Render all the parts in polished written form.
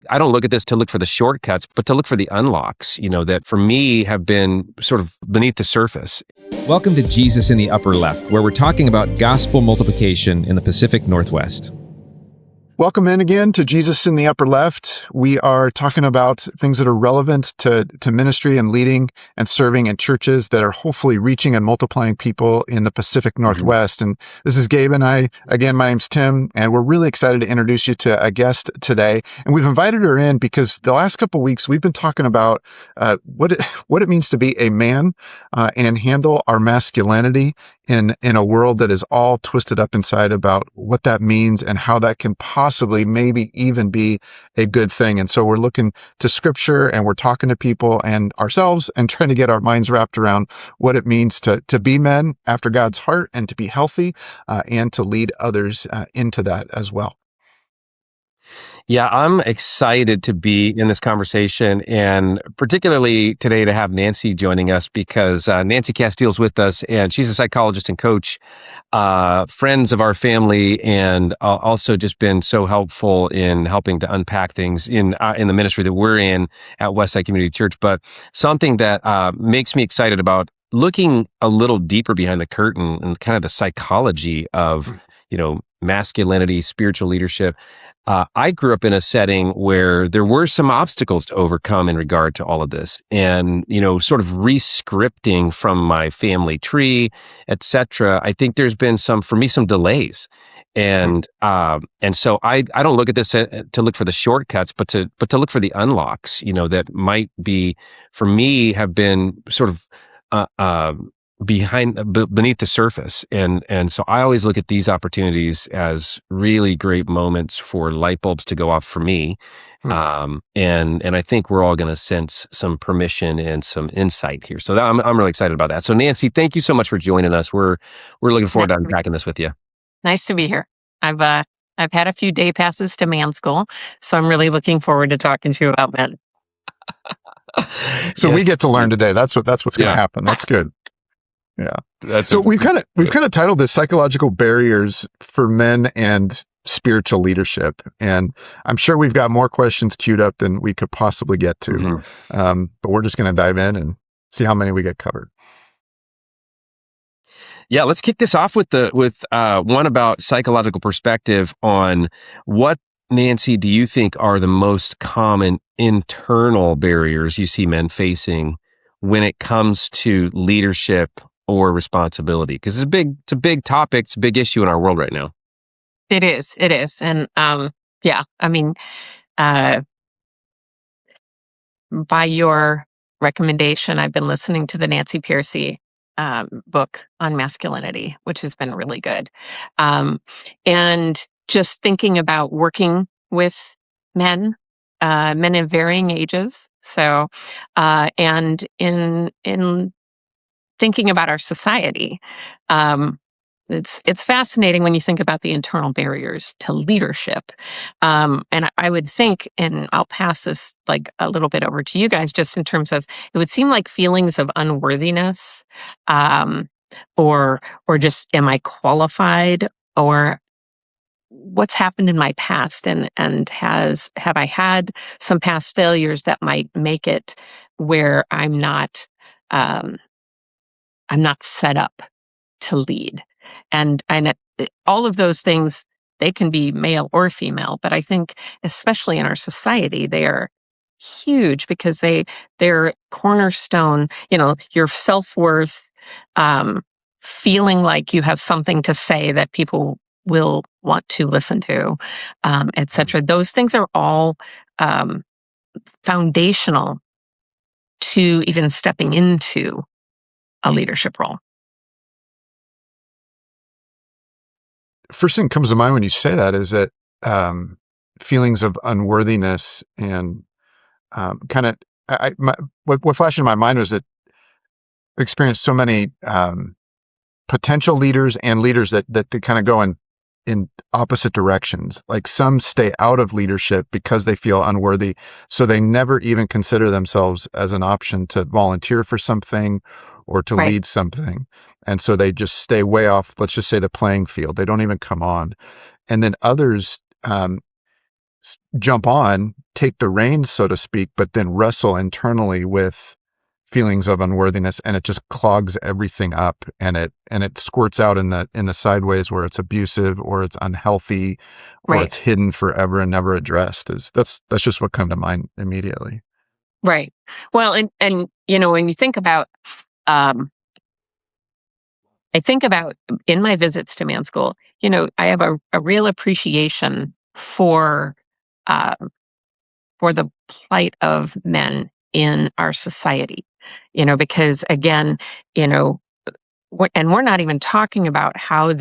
I don't look at this to look for the shortcuts, but to look for the unlocks, that for me have been sort of beneath the surface. Welcome to Jesus in the Upper Left, where we're talking about gospel multiplication in the Pacific Northwest. Welcome in again to Jesus in the Upper Left. We are talking about things that are relevant to ministry and leading and serving in churches that are hopefully reaching and multiplying people in the Pacific Northwest. And this is Gabe and I. Again, my name's Tim, and we're really excited to introduce you to a guest today. And we've invited her in because the last couple of weeks we've been talking about what it means to be a man and handle our masculinity in a world that is all twisted up inside about what that means and how that can possibly maybe even be a good thing. And so we're looking to scripture and we're talking to people and ourselves and trying to get our minds wrapped around what it means to be men after God's heart and to be healthy and to lead others into that as well. Yeah, I'm excited to be in this conversation, and particularly today to have Nancy joining us because Nancy Castile is with us, and she's a psychologist and coach, friends of our family, and also just been so helpful in helping to unpack things in the ministry that we're in at Westside Community Church. But something that makes me excited about looking a little deeper behind the curtain and kind of the psychology of, masculinity, spiritual leadership. I grew up in a setting where there were some obstacles to overcome in regard to all of this, and sort of re-scripting from my family tree, etc. I think there's been some delays, and so I don't look at this to look for the shortcuts, but to look for the unlocks, that might be for me have been sort of beneath the surface. And so I always look at these opportunities as really great moments for light bulbs to go off for me. And I think we're all going to sense some permission and some insight here. So I'm really excited about that. So Nancy, thank you so much for joining us. We're looking forward to unpacking this with you. Nice to be here. I've had a few day passes to man school, so I'm really looking forward to talking to you about men. So we get to learn today. That's what's going to happen. That's good. Yeah. So we've kind of titled this "Psychological Barriers for Men and Spiritual Leadership," and I'm sure we've got more questions queued up than we could possibly get to. But we're just going to dive in and see how many we get covered. Yeah, let's kick this off with one about psychological perspective on what, Nancy, do you think are the most common internal barriers you see men facing when it comes to leadership or responsibility? Because it's a big topic, it's a big issue in our world right now. It is. And by your recommendation, I've been listening to the Nancy Piercy book on masculinity, which has been really good. And just thinking about working with men of varying ages. So, and in thinking about our society, it's fascinating when you think about the internal barriers to leadership. And I would think, and I'll pass this like a little bit over to you guys, just in terms of, it would seem like feelings of unworthiness, or just, am I qualified, or what's happened in my past, and have I had some past failures that might make it where I'm not set up to lead. And all of those things, they can be male or female, but I think especially in our society, they are huge because they're cornerstone, your self-worth, feeling like you have something to say that people will want to listen to, etc. Those things are all foundational to even stepping into a leadership role. First thing that comes to mind when you say that is that feelings of unworthiness and what flashed in my mind was that I experienced so many potential leaders and leaders that they kind of go in opposite directions. Like some stay out of leadership because they feel unworthy, so they never even consider themselves as an option to volunteer for something or to lead something. And so they just stay way off, let's just say, the playing field. They don't even come on. And then others jump on, take the reins, so to speak, but then wrestle internally with feelings of unworthiness, and it just clogs everything up, and it squirts out in the sideways where it's abusive or it's unhealthy or Right. it's hidden forever and never addressed. That's just what come to mind immediately. Right. Well, and when you think about, um, I think about in my visits to man school, I have a real appreciation uh, for the plight of men in our society. Because again, you know, and we're not even talking about how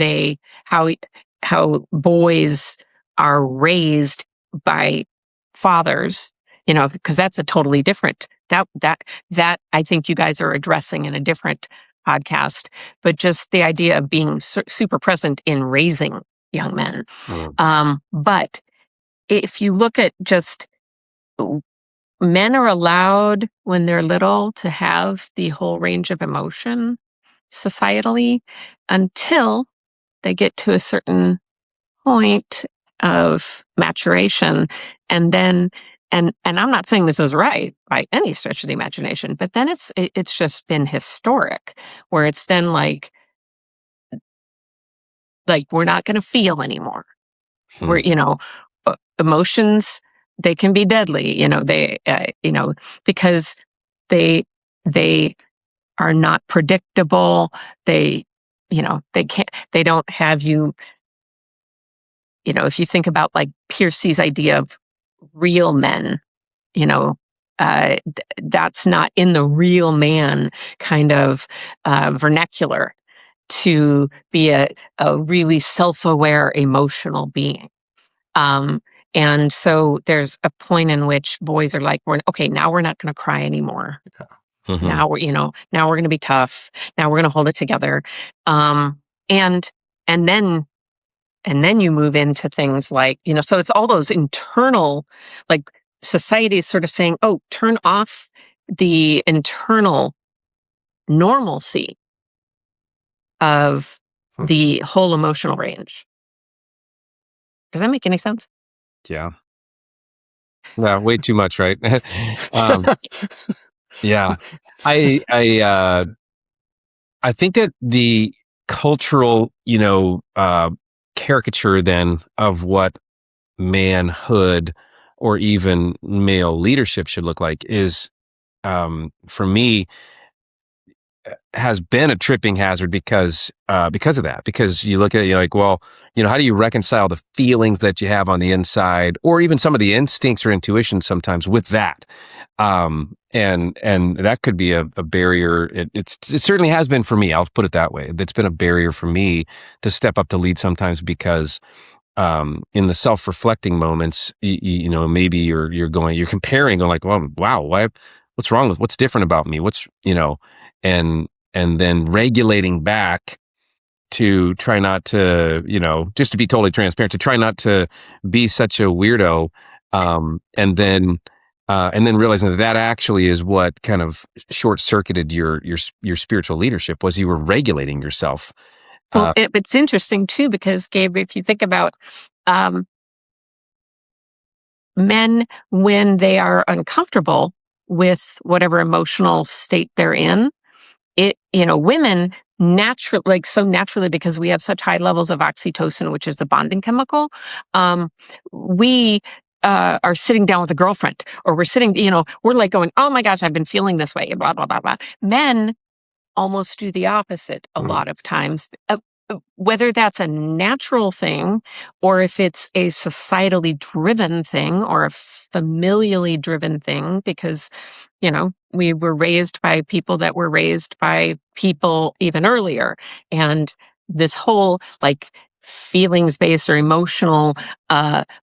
how boys are raised by fathers, because that's a totally different that I think you guys are addressing in a different podcast. But just the idea of being super present in raising young men. Mm. But if you look at just men are allowed when they're little to have the whole range of emotion societally until they get to a certain point of maturation. And then and I'm not saying this is right by any stretch of the imagination, but then it's just been historic, where it's then like we're not going to feel anymore. We're Hmm. emotions, they can be deadly, they because they they are not predictable. They they don't have you. If you think about like Piercy's idea of real men, you know, that's not in the real man kind of vernacular to be a really self-aware emotional being. Um, and so there's a point in which boys are like, okay, now we're not going to cry anymore. Hmm. Now we're going to be tough. Now we're going to hold it together. And and then and then you move into things like, so it's all those internal, like society is sort of saying, oh, turn off the internal normalcy of Hmm. the whole emotional range. Does that make any sense? Yeah. Yeah. Way too much, right? um, yeah. I I uh, I think that the cultural, caricature then of what manhood or even male leadership should look like is, for me, has been a tripping hazard because of that. Because you look at it, you're like, well, how do you reconcile the feelings that you have on the inside, or even some of the instincts or intuition sometimes with that? And that could be a barrier. It certainly has been for me. I'll put it that way. It's been a barrier for me to step up to lead sometimes because in the self-reflecting moments, maybe you're comparing, going like, well, wow, what's wrong what's different about me? And then regulating back to try not to, just to be totally transparent, to try not to be such a weirdo. And then realizing that actually is what kind of short circuited your spiritual leadership, was you were regulating yourself. Well, Uh, it's interesting too, because Gabe, if you think about um, men, when they are uncomfortable with whatever emotional state they're in, women naturally, like so naturally, because we have such high levels of oxytocin, which is the bonding chemical, we are sitting down with a girlfriend, or we're sitting, we're like going, oh my gosh, I've been feeling this way, blah, blah, blah, blah. Men almost do the opposite a Mm. lot of times. Whether that's a natural thing, or if it's a societally driven thing, or a familially driven thing, because, we were raised by people that were raised by people even earlier. And this whole like feelings based or emotional,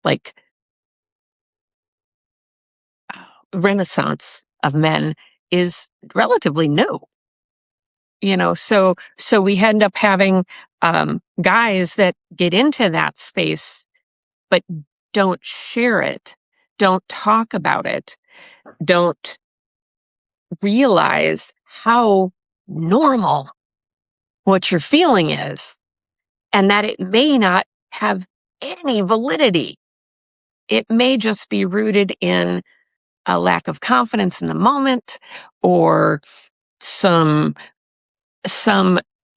like renaissance of men is relatively new. So we end up having guys that get into that space but don't share it, don't talk about it, don't realize how normal what you're feeling is, and that it may not have any validity. it may just be rooted in a lack of confidence in the moment, or some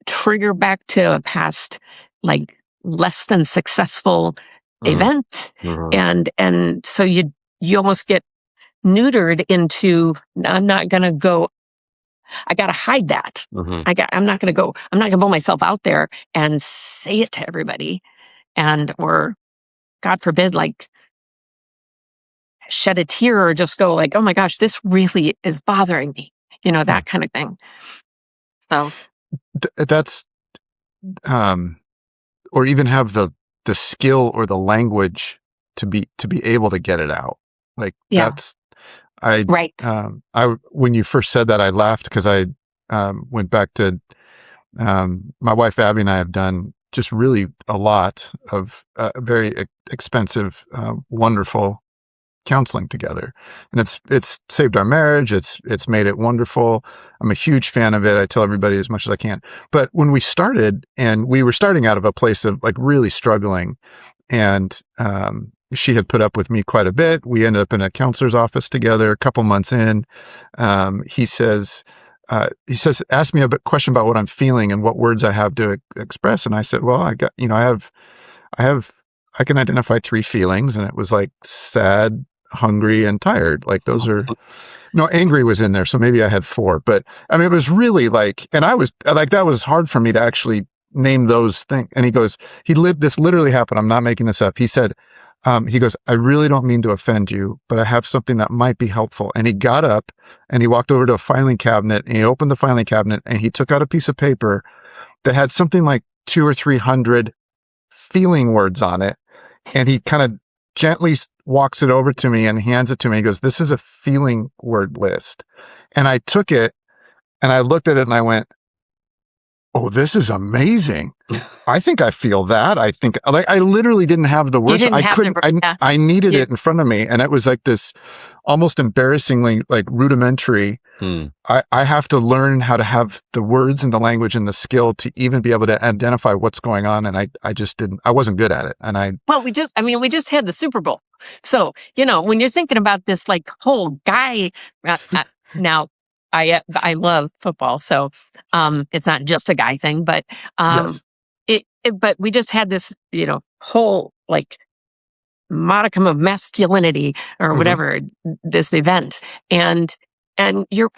trigger back to a past, like, less than successful Mhm. event. Mhm. And so you almost get neutered into, I'm not going to go, I got to hide that. Mhm. I'm not going to go, I'm not going to put myself out there and say it to everybody, and, or God forbid, like, shed a tear, or just go like, oh my gosh, this really is bothering me, Yeah. that kind of thing. So, That's um, or even have the skill or the language to be able to get it out. Like yeah, that's I right. I when you first said that I laughed because I went back to my wife Abby and I have done just really a lot of very expensive, wonderful counseling together, and it's saved our marriage. It's made it wonderful. I'm a huge fan of it. I tell everybody as much as I can. But when we started, and we were starting out of a place of like really struggling, and she had put up with me quite a bit. We ended up in a counselor's office together. A couple months in, he says. Ask me a question about what I'm feeling and what words I have to express. And I said, well, I have, I can identify three feelings. And it was like sad, hungry, and tired. Like those are, no, angry was in there. So maybe I had four, but I mean, it was really like, and I was like, that was hard for me to actually name those things. And he goes, this literally happened. I'm not making this up. He goes, I really don't mean to offend you, but I have something that might be helpful. And he got up and he walked over to a filing cabinet, and he opened the filing cabinet, and he took out a piece of paper that had something like 200 or 300 feeling words on it. And he kind of gently walks it over to me and hands it to me. He goes, this is a feeling word list. And I took it and I looked at it and I went, oh, this is amazing. I think I feel that. I think, like, I literally didn't have the You words. didn't I have the, couldn't, yeah, I needed you, it in front of me. And it was like this almost embarrassingly like rudimentary. Hmm. I have to learn how to have the words and the language and the skill to even be able to identify what's going on. And I just didn't, I wasn't good at it. And well, we just had the Super Bowl. So, when you're thinking about this, like, whole guy, now, I love football. So, it's not just a guy thing, but, um, yes. but we just had this, whole, like, modicum of masculinity, or Hmm. whatever, this event. And you're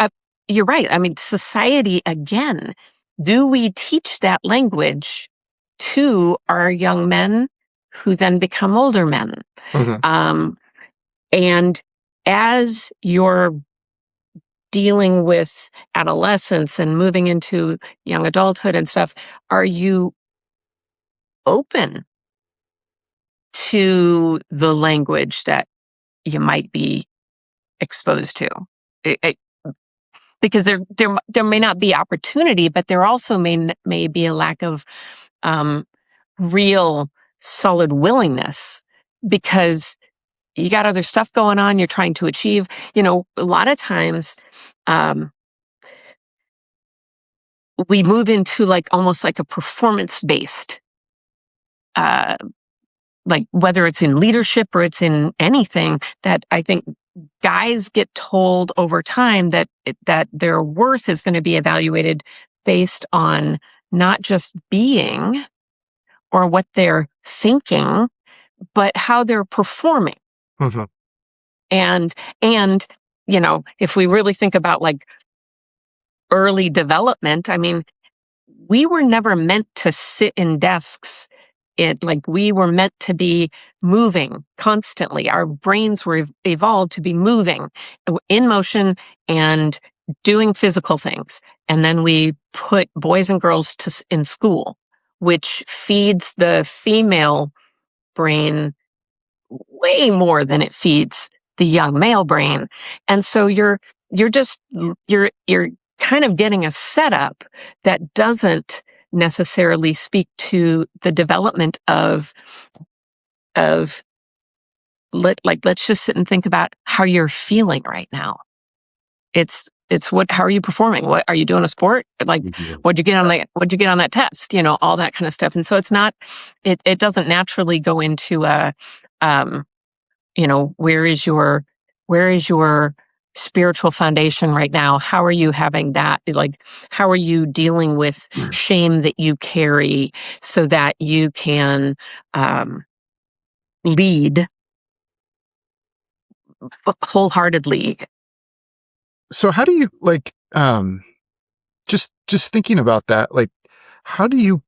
right. I mean, society, again, do we teach that language to our young men who then become older men? Hmm. um, and as you're dealing with adolescence and moving into young adulthood and stuff, are you open to the language that you might be exposed to? It, because there may not be opportunity, but there also may be a lack of, um, real solid willingness, because you got other stuff going on. You're trying to achieve. A lot of times, um, we move into, like, almost like a performance based, uh, like, whether it's in leadership or it's in anything, that I think guys get told over time that that their worth is going to be evaluated based on not just being or what they're thinking, but how they're performing. Hmm. And if we really think about, like, early development, I mean, we were never meant to sit in desks. We were meant to be moving constantly. Our brains were evolved to be moving, in motion, and doing physical things. And then we put boys and girls in school, which feeds the female brain way more than it feeds the young male brain. And so you're just you're kind of getting a setup that doesn't necessarily speak to the development of let's just sit and think about how you're feeling right now. It's what how are you performing? What are you doing, a sport? Like, Mhm. what'd you get on that test? All that kind of stuff. And so it's not, it doesn't naturally go into a, um where is your spiritual foundation right now? How are you having that? Like, how are you dealing with shame that you carry so that you can lead wholeheartedly? So how do you just thinking about that, like how do you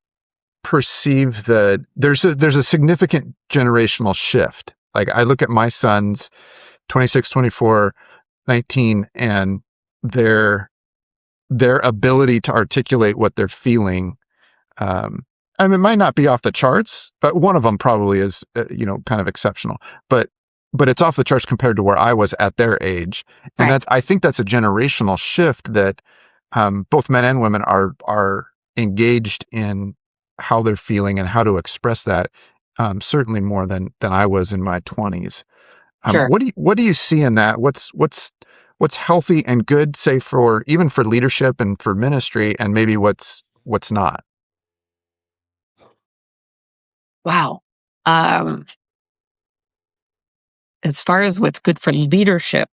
perceive there's a significant generational shift. Like I look at my sons, 26, 24, 19, and their ability to articulate what they're feeling. Um, I mean, it might not be off the charts, but one of them probably is, kind of exceptional. But it's off the charts compared to where I was at their age, and Right. I think that's a generational shift that both men and women are engaged in how they're feeling and how to express that. Certainly more than I was in my 20s. Sure. What do you see in that? What's healthy and good, say for even for leadership and for ministry, and maybe what's not? Wow. Um, as far as what's good for leadership,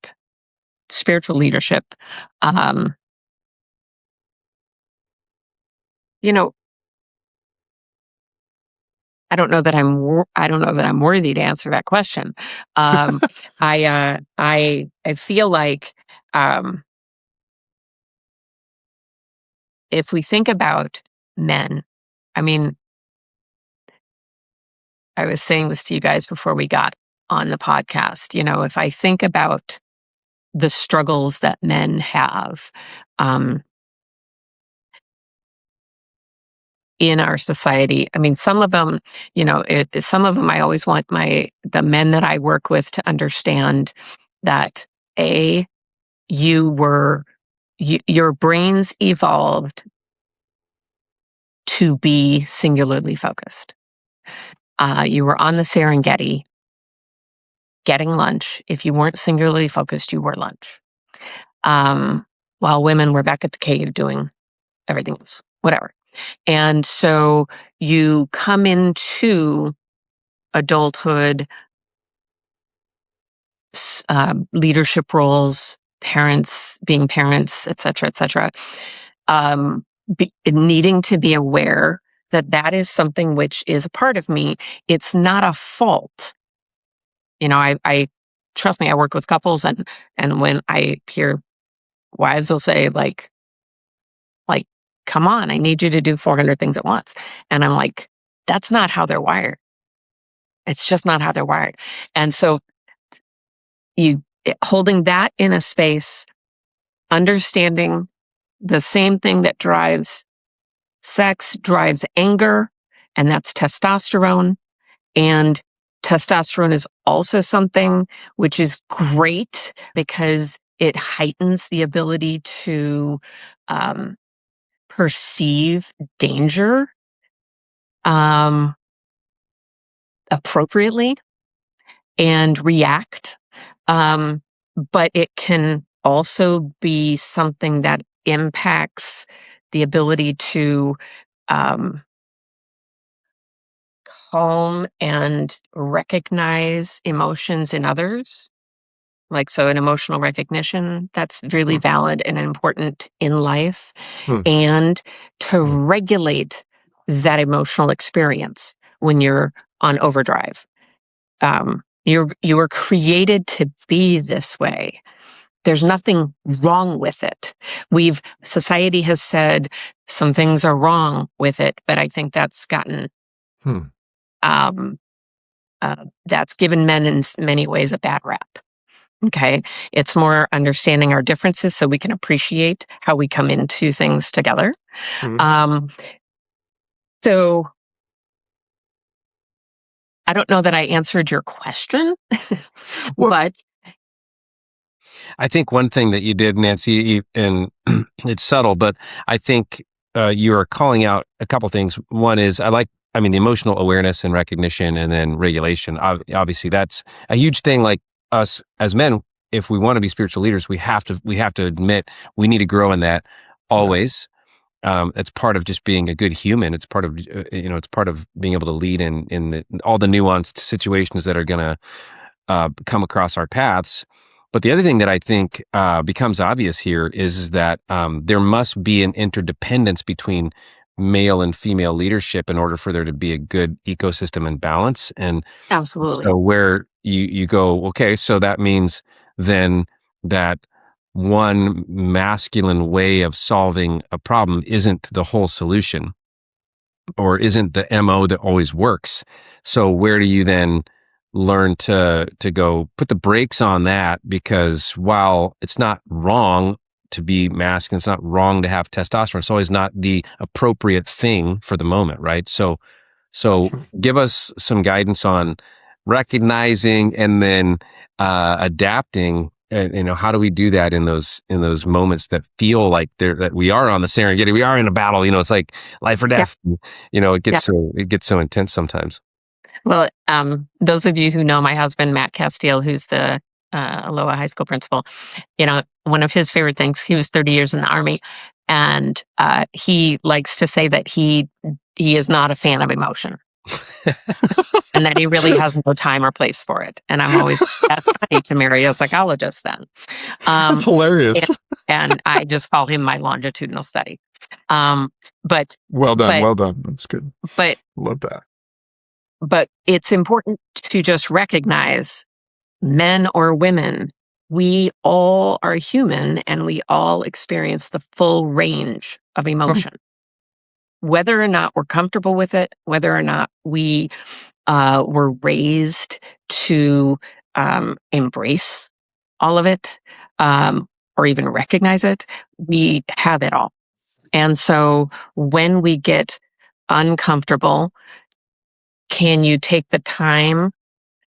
spiritual leadership, um, you know, I don't know that I'm worthy to answer that question. Um, I feel like um, if we think about men, I mean, I was saying this to you guys before we got on the podcast. If I think about the struggles that men have um, in our society, I mean, some of them, some of them, I always want the men that I work with to understand that a you were your brains evolved to be singularly focused. You were on the Serengeti getting lunch. If you weren't singularly focused, you were lunch. While women were back at the cave doing everything else, whatever. And so you come into adulthood, leadership roles, being parents, et cetera, needing to be aware that that is something which is a part of me. It's not a fault. I trust me, I work with couples, and when I hear wives will say like, come on, I need you to do 400 things at once. And I'm like, that's not how they're wired. It's just not how they're wired. And so holding that in a space, understanding the same thing that drives sex drives anger, and that's testosterone. And testosterone is also something which is great because it heightens the ability to perceive danger um, appropriately and react. But it can also be something that impacts the ability to um, calm and recognize emotions in others. Like, so an emotional recognition, that's really Hmm. valid and important in life. Hmm. And to regulate that emotional experience when you're on overdrive. You were created to be this way. There's nothing wrong with it. Society has said some things are wrong with it, but I think that's gotten, Hmm. um, that's given men in many ways a bad rap. Okay. It's more understanding our differences so we can appreciate how we come into things together. Hmm. Um, so I don't know that I answered your question, Well, but I think one thing that you did, Nancy, and it's subtle, but I think you are calling out a couple things. One is the emotional awareness and recognition, and then regulation. Obviously, that's a huge thing. Like us as men, if we want to be spiritual leaders, we have to admit we need to grow in that yeah. always. It's part of just being a good human. It's part of it's part of being able to lead in all the nuanced situations that are gonna come across our paths. But the other thing that I think becomes obvious here is that there must be an interdependence between male and female leadership in order for there to be a good ecosystem and balance. And Absolutely. so where you go, okay, so that means then that one masculine way of solving a problem isn't the whole solution or isn't the MO that always works. So where do you then learn to go put the brakes on that? Because while it's not wrong to be masculine, it's not wrong to have testosterone, it's always not the appropriate thing for the moment, right? So give us some guidance on recognizing and then adapting. And, how do we do that in those moments that feel like that we are on the Serengeti, we are in a battle? It's like life or Yeah. death. It Yeah. gets so intense sometimes. Well, those of you who know my husband, Matt Castile, who's the Aloha High School principal, one of his favorite things, he was 30 years in the Army, and he likes to say that he is not a fan of emotion and that he really has no time or place for it. And I'm always, that's funny to marry a psychologist then. That's Um, hilarious. and I just call him my longitudinal study. Um, but, Well done. but, Well done. That's good. but, Love that. but it's important to just recognize, men or women, we all are human and we all experience the full range of emotion. Whether or not we're comfortable with it, whether or not we were raised to embrace all of it, or even recognize it, we have it all. And so when we get uncomfortable, can you take the time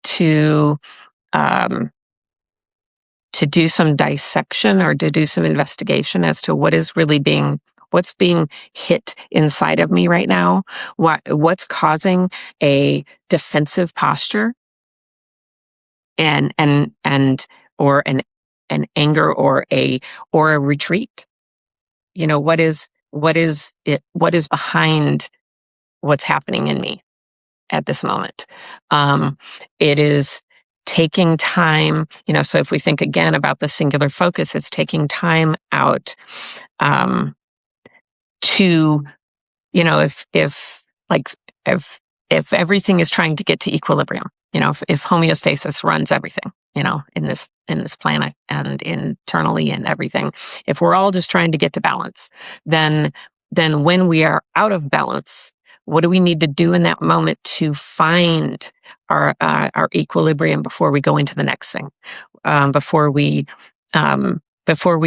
to um, do some dissection or to do some investigation as to what's being hit inside of me right now? What's causing a defensive posture and or an anger or a retreat? What is behind what's happening in me at this moment? It is taking time, so if we think again about the singular focus, it's taking time out to, if like, if everything is trying to get to equilibrium, if homeostasis runs everything, in this planet and internally and everything, if we're all just trying to get to balance, then when we are out of balance, what do we need to do in that moment to find our equilibrium before we go into the next thing? Before we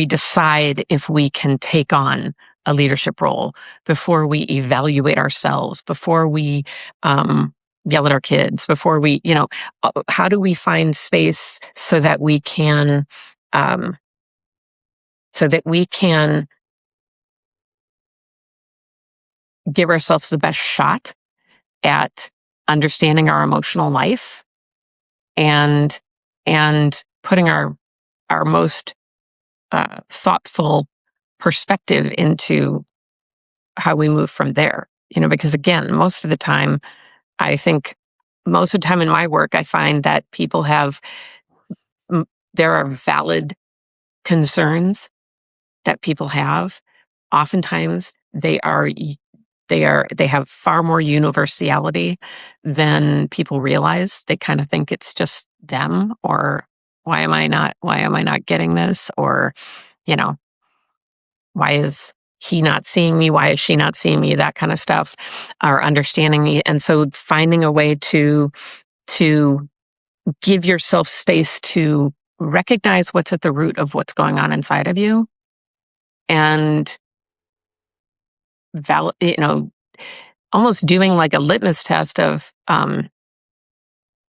decide if we can take on a leadership role, before we evaluate ourselves, before we yell at our kids, before we, how do we find space so that we can um, give ourselves the best shot at understanding our emotional life and putting our most thoughtful perspective into how we move from there. Because again, most of the time in my work, I find that people there are valid concerns that people have. Oftentimes they have far more universality than people realize. They kind of think it's just them, or why am I not getting this? Or, why is he not seeing me? Why is she not seeing me? That kind of stuff, or understanding me. And so finding a way to give yourself space to recognize what's at the root of what's going on inside of you, and almost doing like a litmus test of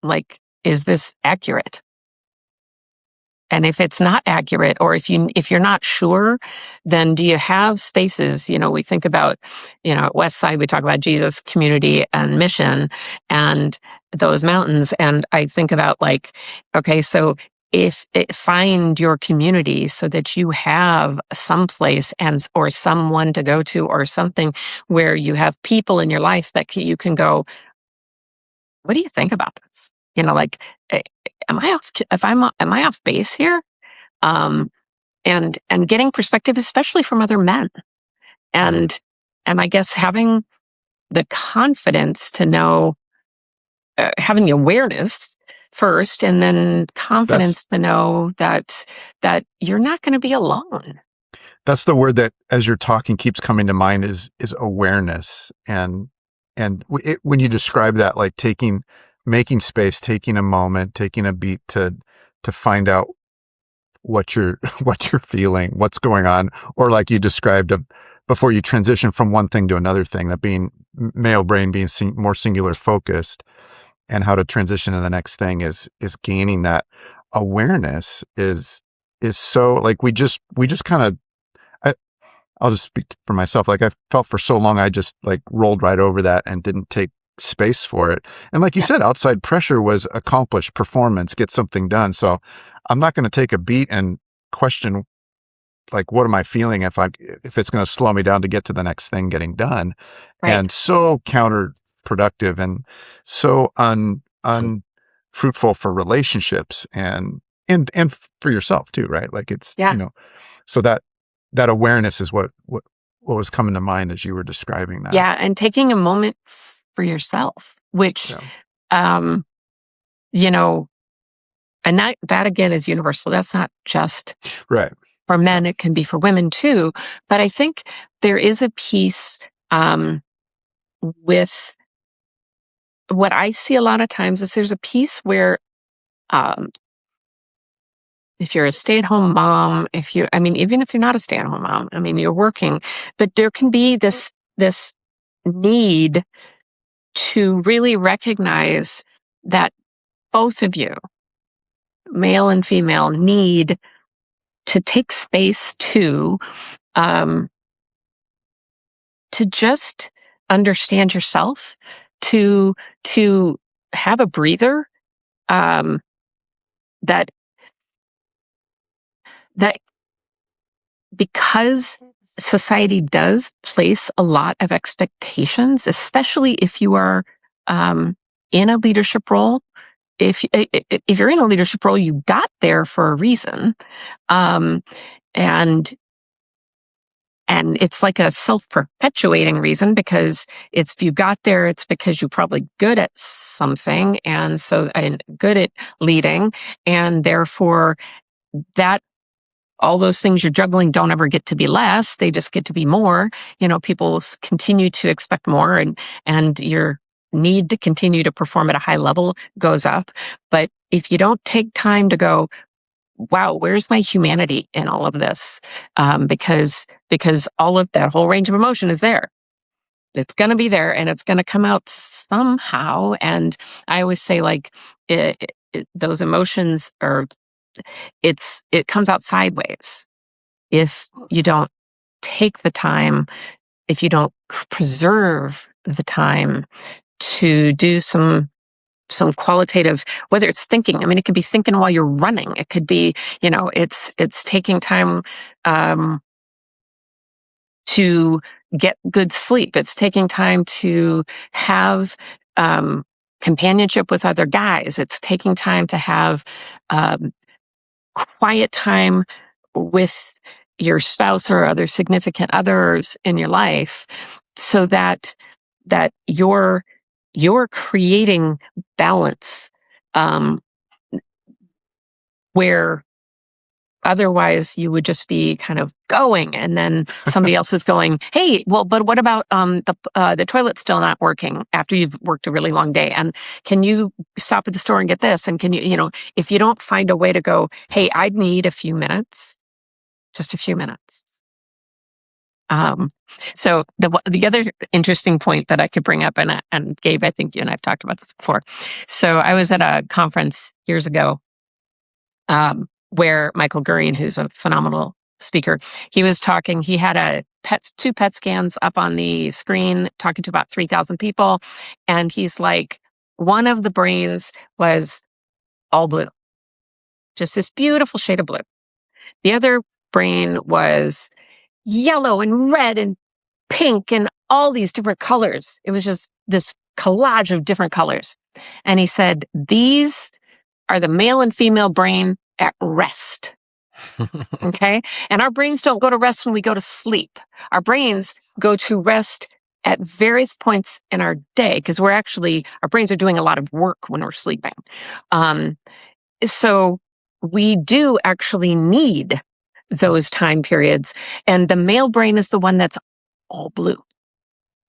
like, is this accurate? And if it's not accurate, or if you're not sure, then do you have spaces? We think about, at West Side, we talk about Jesus, community, and mission, and those mountains. And I think about like, okay, so find your community so that you have some place or someone to go to, or something where you have people in your life that you can go, what do you think about this? Like, am I off base here? And getting perspective, especially from other men. And I guess having the confidence to know, having the awareness first, and then That's confidence to know that you're not going to be alone. that's the word that, as you're talking, keeps coming to mind is awareness. When you describe that, like making space, taking a moment, taking a beat to find out what you're what you're feeling, what's going on, or like you described before you transition from one thing to another thing, that being male brain being more singular focused, and how to transition to the next thing is gaining that awareness is so, like, we just kind of, I'll just speak for myself. Like, I felt for so long, I just like rolled right over that and didn't take space for it. And like you Yeah. said, outside pressure was accomplish, performance, get something done. So I'm not going to take a beat and question, like, what am I feeling if it's going to slow me down to get to the next thing getting done. Right. And so counterproductive and so unfruitful for relationships and for yourself too, right? Like, it's, Yeah. so that awareness is what was coming to mind as you were describing that. Yeah. And taking a moment for yourself, which, Yeah. um, you know, and that again is universal. That's not just Right. for Yeah. men, it can be for women too. But I think there is a piece, with what I see a lot of times is there's a piece where, um, if you're a stay-at-home mom, I mean, even if you're not a stay-at-home mom, I mean, you're working, but there can be this need to really recognize that both of you, male and female, need to take space um, to just understand yourself, to have a breather, um, that that because society does place a lot of expectations, especially if you are, um, in a leadership role. If you're in a leadership role, you got there for a reason, um, and it's like a self-perpetuating reason, because if you got there, it's because you're probably good at something, and good at leading, and therefore that all those things you're juggling don't ever get to be less, they just get to be more. People continue to expect more, and your need to continue to perform at a high level goes up. But if you don't take time to go, wow, where's my humanity in all of this? Because all of that whole range of emotion is there. It's going to be there, and it's going to come out somehow. And I always say, like, those emotions it comes out sideways if you don't take the time, if you don't preserve the time to do some qualitative, whether it's thinking. I mean, it could be thinking while you're running. It could be, it's taking time, um, to get good sleep. It's taking time to have, um, companionship with other guys. It's taking time to have, um, quiet time with your spouse or other significant others in your life, so that you're creating balance, um, where otherwise you would just be kind of going, and then somebody else is going, hey, well, but what about the toilet's still not working after you've worked a really long day, and can you stop at the store and get this, and can if you don't find a way to go, hey, I'd need a few minutes, just a few minutes. Um, so the other interesting point that I could bring up, and Gabe, I think you and I've talked about this before. So I was at a conference years ago, where Michael Gurian, who's a phenomenal speaker, he was talking. He had two PET scans up on the screen, talking to about 3,000 people, and he's like, one of the brains was all blue, just this beautiful shade of blue. The other brain was yellow and red and pink and all these different colors. It was just this collage of different colors. And he said, these are the male and female brain at rest. Okay. And our brains don't go to rest when we go to sleep. Our brains go to rest at various points in our day because our brains are doing a lot of work when we're sleeping. So we do actually need those time periods. And the male brain is the one that's all blue.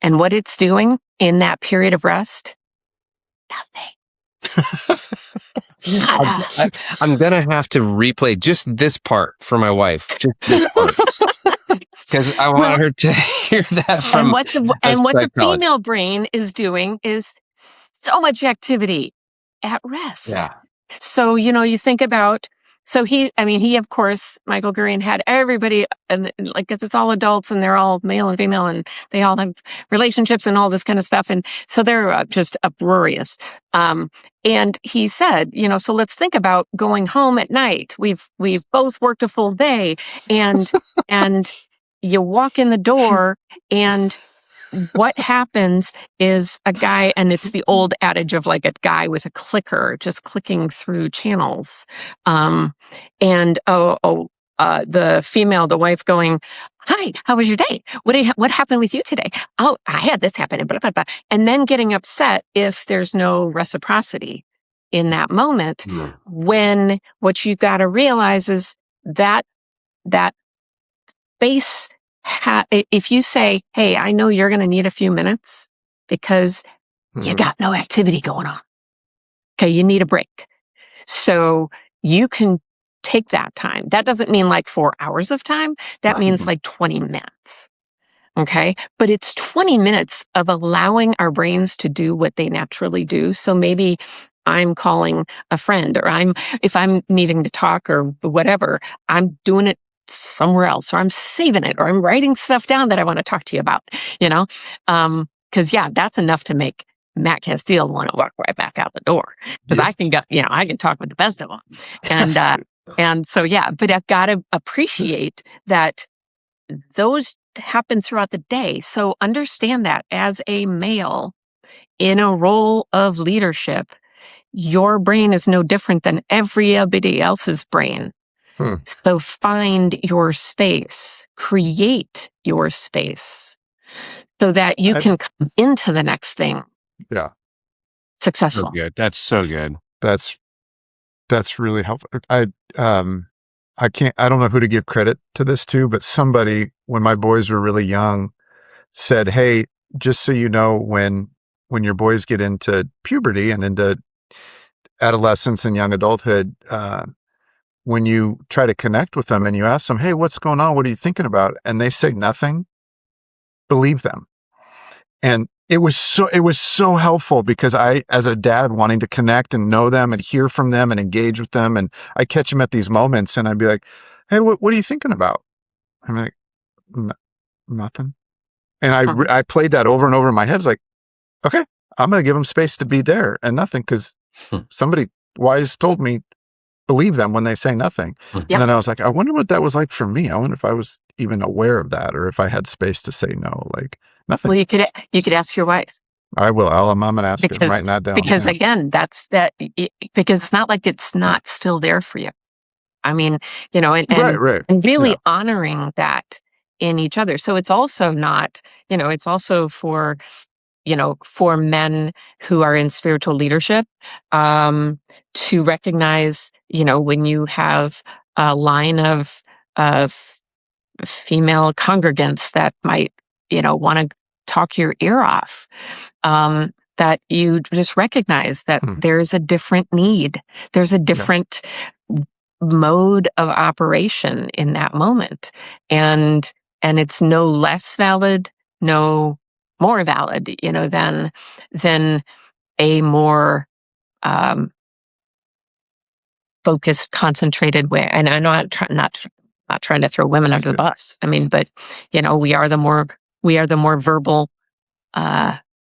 And what it's doing in that period of rest, nothing. Nada. I'm going to have to replay just this part for my wife, just this part, because I want her to hear that from what the female brain is doing is so much activity at rest. Yeah. So, you think about, he, of course, Michael Gurian had everybody, and like, cause it's all adults and they're all male and female and they all have relationships and all this kind of stuff. And so they're just uproarious. And he said, so let's think about going home at night. We've both worked a full day and you walk in the door and what happens is a guy, and it's the old adage of like a guy with a clicker just clicking through channels. The female, the wife going, "Hi, how was your day? What happened with you today? Oh, I had this happen, blah, blah, blah." And then getting upset if there's no reciprocity in that moment, when what you got to realize is that space, if you say, "Hey, I know you're going to need a few minutes because you got no activity going on. Okay, you need a break." So you can take that time. That doesn't mean like 4 hours of time. That means like 20 minutes. Okay. But it's 20 minutes of allowing our brains to do what they naturally do. So maybe I'm calling a friend, or if I'm needing to talk or whatever, I'm doing it somewhere else, or I'm saving it, or I'm writing stuff down that I want to talk to you about, cause that's enough to make Matt Castile want to walk right back out the door. Cause I can go, I can talk with the best of them. And so, but I've got to appreciate that those happen throughout the day. So understand that as a male in a role of leadership, your brain is no different than everybody else's brain. So find your space, create your space so that you can come into the next thing. Yeah. Successful. So good. That's so good. That's really helpful. I don't know who to give credit to this to, but somebody, when my boys were really young, said, "Hey, just so you know, when your boys get into puberty and into adolescence and young adulthood, when you try to connect with them and you ask them, 'Hey, what's going on? What are you thinking about?' and they say nothing, believe them." And it was so helpful because I, as a dad, wanting to connect and know them and hear from them and engage with them, and I catch them at these moments and I'd be like, "Hey, what are you thinking about?" I'm like, "Nothing." And I played that over and over in my head. It's like, okay, I'm going to give them space to be there and nothing, because somebody wise told me, believe them when they say nothing. And then I was like, I wonder what that was like for me. I wonder if I was even aware of that, or if I had space to say no, like nothing. Well, you could ask your wife. I will. I'm going to ask her. I'm writing that down. Because again, because it's not like it's not still there for you. I mean, right. And really honoring that in each other. So it's also not, it's also for men who are in spiritual leadership, to recognize, when you have a line of female congregants that might, want to talk your ear off, that you just recognize that there's a different need. There's a different mode of operation in that moment. And it's no less valid, no more valid, than a more focused, concentrated way. And I'm not trying to throw women under the bus. I mean, but we are the more verbal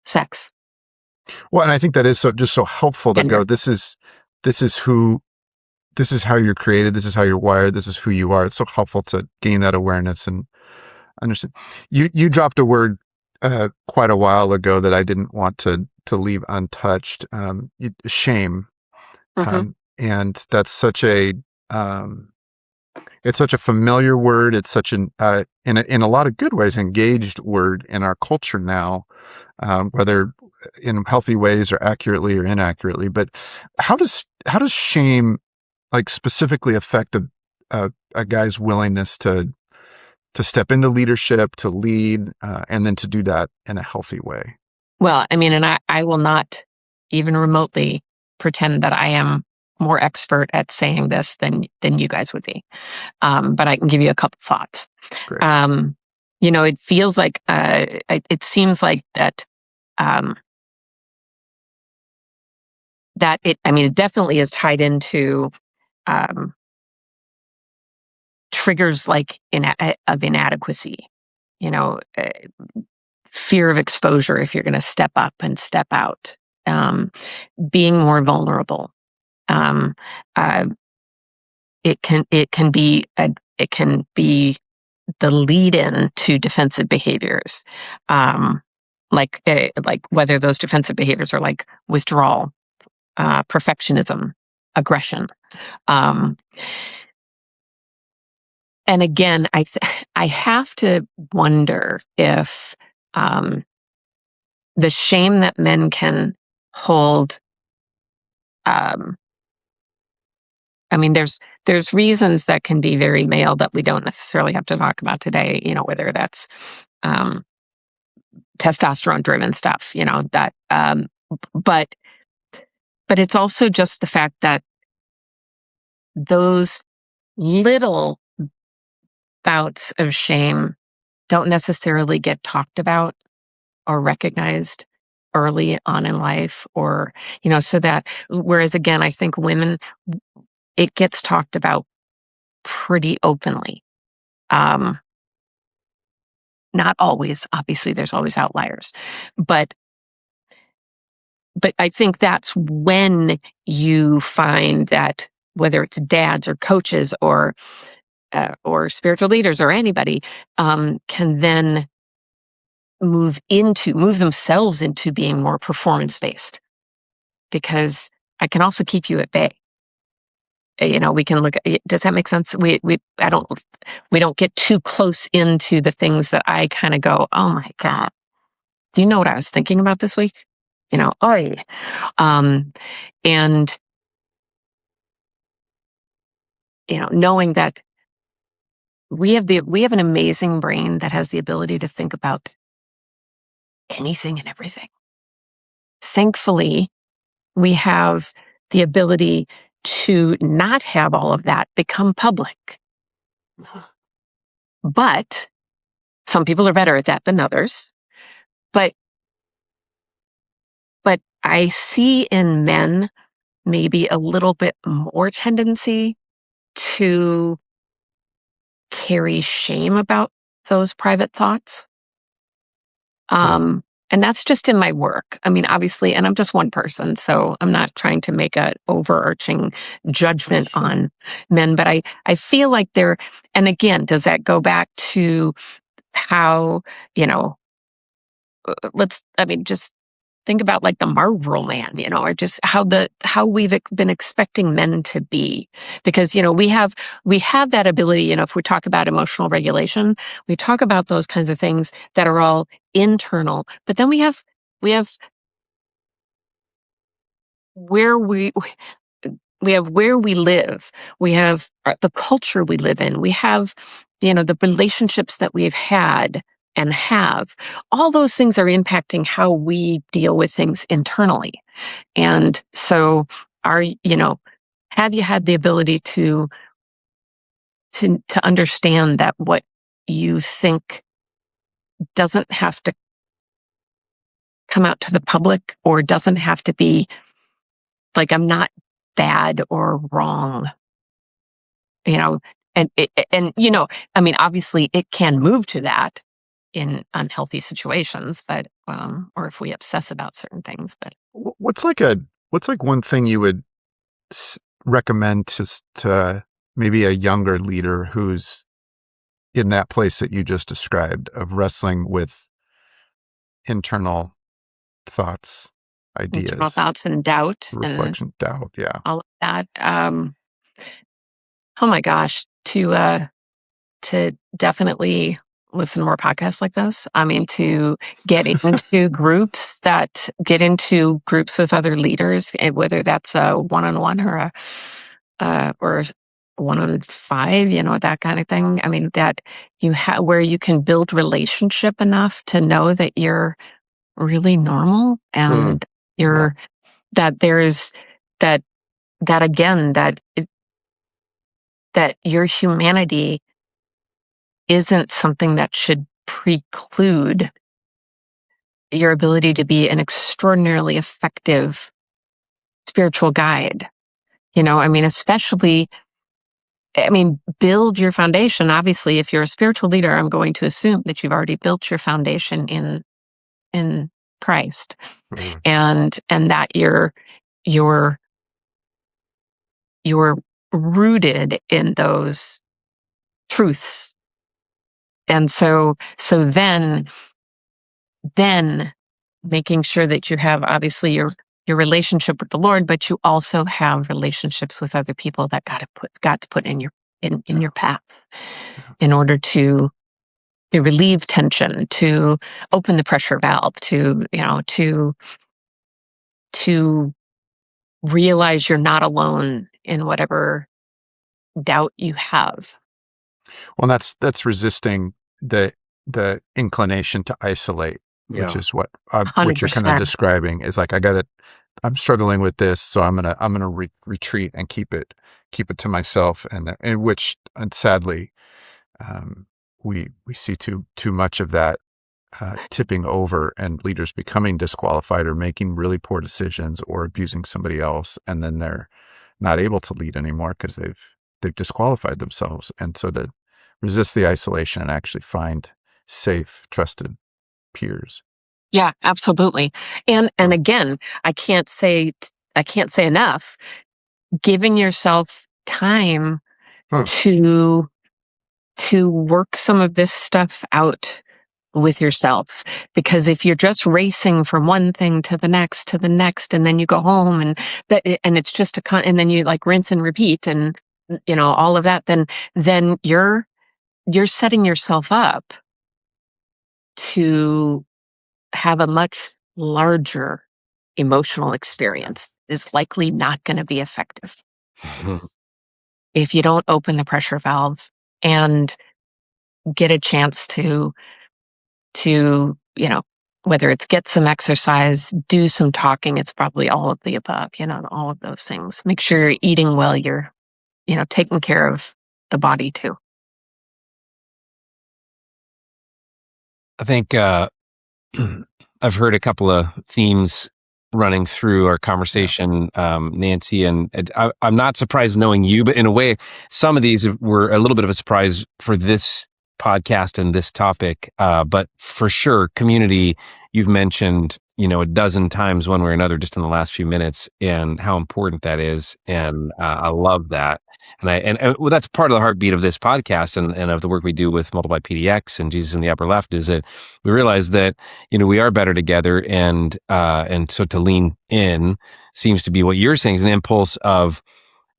sex. Well, and I think that is so helpful to go, this is how you're created. This is how you're wired. This is who you are. It's so helpful to gain that awareness and understand. You dropped a word quite a while ago that I didn't want to leave untouched. Shame. and that's such a it's such a familiar word. It's such an in a lot of good ways engaged word in our culture now, whether in healthy ways or accurately or inaccurately. But how does shame like specifically affect a guy's willingness to step into leadership, to lead, and then to do that in a healthy way? Well, I mean, and I will not even remotely pretend that I am more expert at saying this than you guys would be. But I can give you a couple thoughts. Great. It feels like it seems like that um, that it. I mean, it definitely is tied into um, triggers like of inadequacy. You know, fear of exposure if you're going to step up and step out. Um, Being more vulnerable. Um, uh, it can be the lead in to defensive behaviors, um, like whether those defensive behaviors are like withdrawal, perfectionism, aggression. Um, and again, I have to wonder if um, the shame that men can hold. Um, I mean, there's reasons that can be very male that we don't necessarily have to talk about today. Whether that's um, testosterone driven stuff. But but it's also just the fact that those little bouts of shame don't necessarily get talked about or recognized early on in life, or so that whereas again, I think women, it gets talked about pretty openly. Um, Not always, obviously, there's always outliers, but I think that's when you find that whether it's dads or coaches or spiritual leaders or anybody can then move themselves into being more performance based, because I can also keep you at bay. We can look at, does that make sense? We don't get too close into the things that I kind of go, oh my God, do you know what I was thinking about this week? Oh yeah. And knowing that we have an amazing brain that has the ability to think about anything and everything. Thankfully, we have the ability to not have all of that become public. But some people are better at that than others. But I see in men maybe a little bit more tendency to carry shame about those private thoughts. And that's just in my work. I mean, obviously, and I'm just one person, so I'm not trying to make an overarching judgment on men, but I feel like and again, does that go back to how, just think about like the Marlboro Man, or just how we've been expecting men to be. Because, we have that ability, if we talk about emotional regulation, we talk about those kinds of things that are all internal, but then we have where we have where we live, we have the culture we live in, we have, the relationships that we've had and have. All those things are impacting how we deal with things internally. And so have you had the ability to understand that what you think doesn't have to come out to the public, or doesn't have to be like, I'm not bad or wrong, you know, I mean, obviously it can move to that in unhealthy situations, but, or if we obsess about certain things, but What's like one thing you would recommend to maybe a younger leader who's in that place that you just described of wrestling with internal thoughts? internal ideas, thoughts and doubt and reflection, doubt. Yeah. all of that. Oh my gosh, to definitely listen to more podcasts like this. I mean, to get into groups with other leaders, whether that's a one-on-one or 1-on-5, that kind of thing. I mean, that where you can build relationship enough to know that you're really normal Mm, and yeah. you're that there's that that again that your humanity isn't something that should preclude your ability to be an extraordinarily effective spiritual guide. I mean, build your foundation. Obviously, if you're a spiritual leader, I'm going to assume that you've already built your foundation in Christ, Mm. and that you're you're rooted in those truths. And then making sure that you have obviously your relationship with the Lord, but you also have relationships with other people that got to put in Yeah. your path Yeah. in order to relieve tension, to open the pressure valve, to realize you're not alone in whatever doubt you have. Well, that's resisting the inclination to isolate, which Yeah. is what you're kind of 100%. describing is like I'm struggling with this, so I'm gonna retreat and keep it to myself, and which and sadly we see too much of that tipping over and leaders becoming disqualified or making really poor decisions or abusing somebody else, and then they're not able to lead anymore because they've disqualified themselves. And so to resist the isolation and actually find safe, trusted peers. Yeah, absolutely. And Hmm. again, I can't say enough, giving yourself time Hmm. to work some of this stuff out with yourself, because if you're just racing from one thing to the next, and then you go home and it's just and then you like rinse and repeat and all of that, then you're setting yourself up to have a much larger emotional Yeah. experience is likely not going to be effective if you don't open the pressure valve and get a chance to whether it's get some exercise, do some talking. It's probably all of the above, all of those things. Make sure you're eating well, you're taking care of the body too. I think I've heard a couple of themes running through our Yeah. conversation, Nancy, and I'm not surprised knowing you, but in a way, some of these were a little bit of a surprise for this podcast and this topic. But for sure, community, you've mentioned, a dozen times one way or another just in the last few minutes, and how important that is. And I love that. And well, that's part of the heartbeat of this podcast and of the work we do with Multiply PDX and Jesus in the Upper Left is that we realize that we are better together, and so to lean in seems to be what you're saying is an impulse of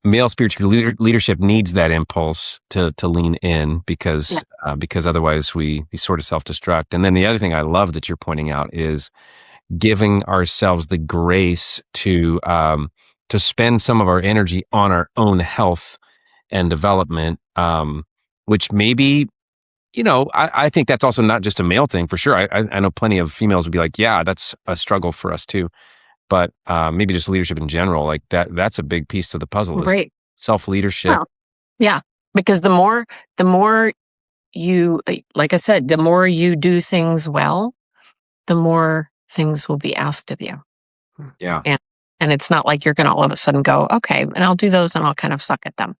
male spiritual leadership needs that impulse to lean in Yeah. because otherwise we sort of self-destruct. And then the other thing I love that you're pointing out is giving ourselves the grace to spend some of our energy on our own health and development, which maybe I think that's also not just a male thing for sure. I know plenty of females would be like, yeah, that's a struggle for us too. But maybe just leadership in general, like that's a big piece to the puzzle is Right. self leadership. Well, yeah, because the more you, like I said, the more you do things well, the more things will be asked of you. Yeah, And and it's not like you're going to all of a sudden go, okay, and I'll do those and I'll kind of suck at them.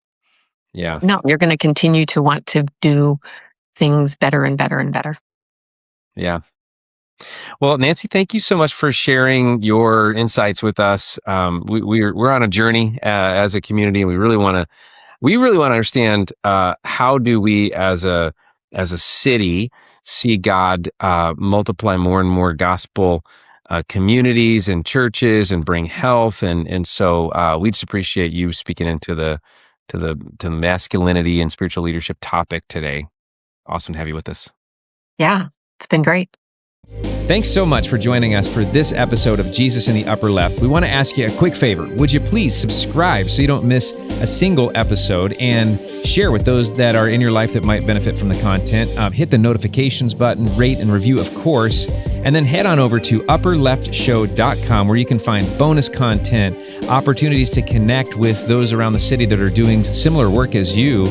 yeah, No, you're going to continue to want to do things better and better and better. yeah. Well, Nancy, thank you so much for sharing your insights with us. We're on a journey as a community, and we really want to understand how do we as a city see God multiply more and more gospel communities and churches and bring health. And so we just appreciate you speaking into the masculinity and spiritual leadership topic today. Awesome to have you with us. Yeah, it's been great. Thanks so much for joining us for this episode of Jesus in the Upper Left. We want to ask you a quick favor. Would you please subscribe so you don't miss a single episode, and share with those that are in your life that might benefit from the content. Hit the notifications button, rate and review, of course, and then head on over to upperleftshow.com where you can find bonus content, opportunities to connect with those around the city that are doing similar work as you,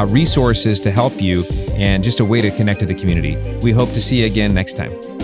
resources to help you, and just a way to connect to the community. We hope to see you again next time.